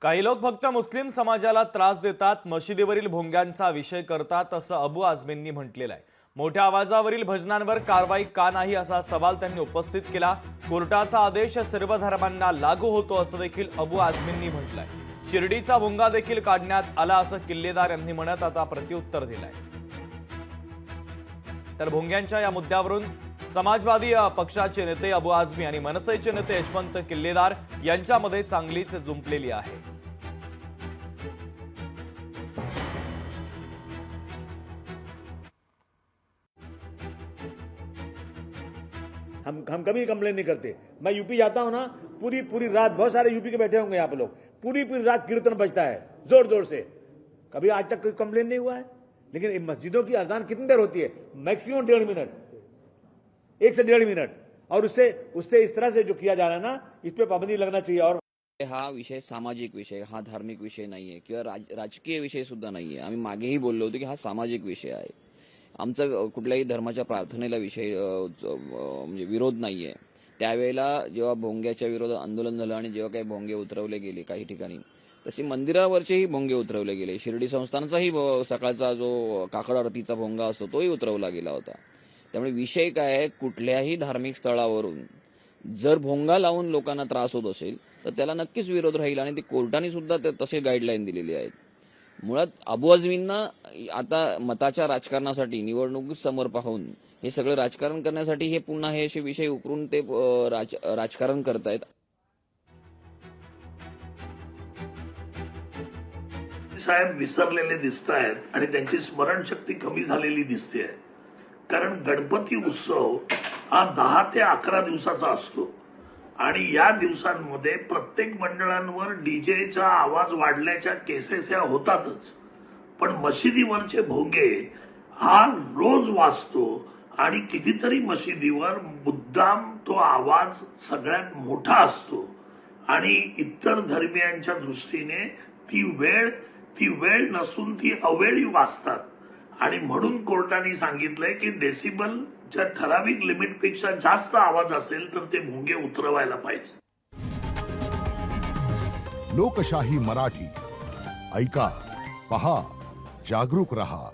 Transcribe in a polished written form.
काही लोक फक्त मुस्लिम समाजाला त्रास देतात, मशिदीवरील भोंग्यांचा विषय करतात असं अबू आझमींनी म्हटलेलं आहे। मोठ्या आवाजावरील भजनांवर कारवाई का नाही असा सवाल त्यांनी उपस्थित केला। कोर्टाचा आदेश सर्व धर्मांना लागू होतो असं देखील अबू आझमींनी म्हटलंय। शिर्डीचा भोंगा देखील काढण्यात आला असं किल्लेदार यांनी म्हणत आता प्रत्युत्तर दिलंय। तर भोंग्यांच्या या मुद्द्यावरून समाजवादी पक्षाचे नेते अबू आझमी आणि मनसेचे नेते यशवंत किल्लेदार यांच्यामध्ये चांगलीच जुंपलेली आहे। हम कभी कंप्लेन नहीं करते। मैं यूपी जाता हूं ना, पूरी पूरी रात, बहुत सारे यूपी के बैठे होंगे यहाँ पे लोग, पूरी पूरी रात कीर्तन बजता है जोर जोर से। कभी आज तक कोई कंप्लेन नहीं हुआ है। लेकिन इन मस्जिदों की अजान कितनी देर होती है? मैक्सिमम 1.5 मिनट, 1 से 1.5 मिनट। और उससे इस तरह से जो किया जा रहा है ना, इस पे पाबंदी लगना चाहिए। और हा विषय सामाजिक विषय, हा धार्मिक विषय नाहीये किंवा राजकीय विषय सुद्धा नाहीये। आम्ही मागेही बोललो होतो की हा सामाजिक विषय आहे। आमचा कुठल्याही धर्माच्या प्रार्थनेला विषय म्हणजे विरोध नाहीये। त्यावेळेला जेव्हा भोंग्याच्या विरोधात आंदोलन झालं आणि जेव्हा काही भोंगे उतरवले गेले काही ठिकाणी, तसे मंदिरावरचेही भोंगे उतरवले गेले। शिर्डी संस्थानाचाही सकाळचा जो काकड आरतीचा भोंगा असतो तोही उतरवला गेला होता। त्यामुळे विषय काय आहे, कुठल्याही धार्मिक स्थळावरून जर भोंगा लावून लोकांना त्रास होत असेल तर त्याला नक्कीच विरोध राहील आणि ते कोर्टाने सुद्धा तसे गाईडलाईन दिलेली आहेत। मुळात अबू आझमींना आता मताच्या राजकारणासाठी निवडणूक समोर पाहून हे सगळं राजकारण करण्यासाठी हे पुन्हा हे असे विषय उकरून ते राजकारण करतायत। साहेब विसरलेले दिसत आहेत आणि त्यांची स्मरणशक्ती कमी झालेली दिसते। कारण गणपती उत्सव हा 10 ते 11 दिवसाचा असतो आणि या दिवसांमध्ये प्रत्येक मंडळांवर डीजेचा आवाज वाढल्याच्या केसेस ह्या होतातच। पण मशिदीवरचे भोंगे हा रोज वाजतो आणि कितीतरी मशिदीवर मुद्दाम तो आवाज सगळ्यात मोठा असतो आणि इतर धर्मियांच्या दृष्टीने ती वेळ नसून ती अवेळी वाजतात। आणि म्हणून कोर्टाने सांगितलंय की डेसिबलच्या ठराविक लिमिटपेक्षा जास्त आवाज असेल तर ते भोंगे उतरवायला पाहिजे। लोकशाही मराठी ऐका, पहा, जागरूक रहा।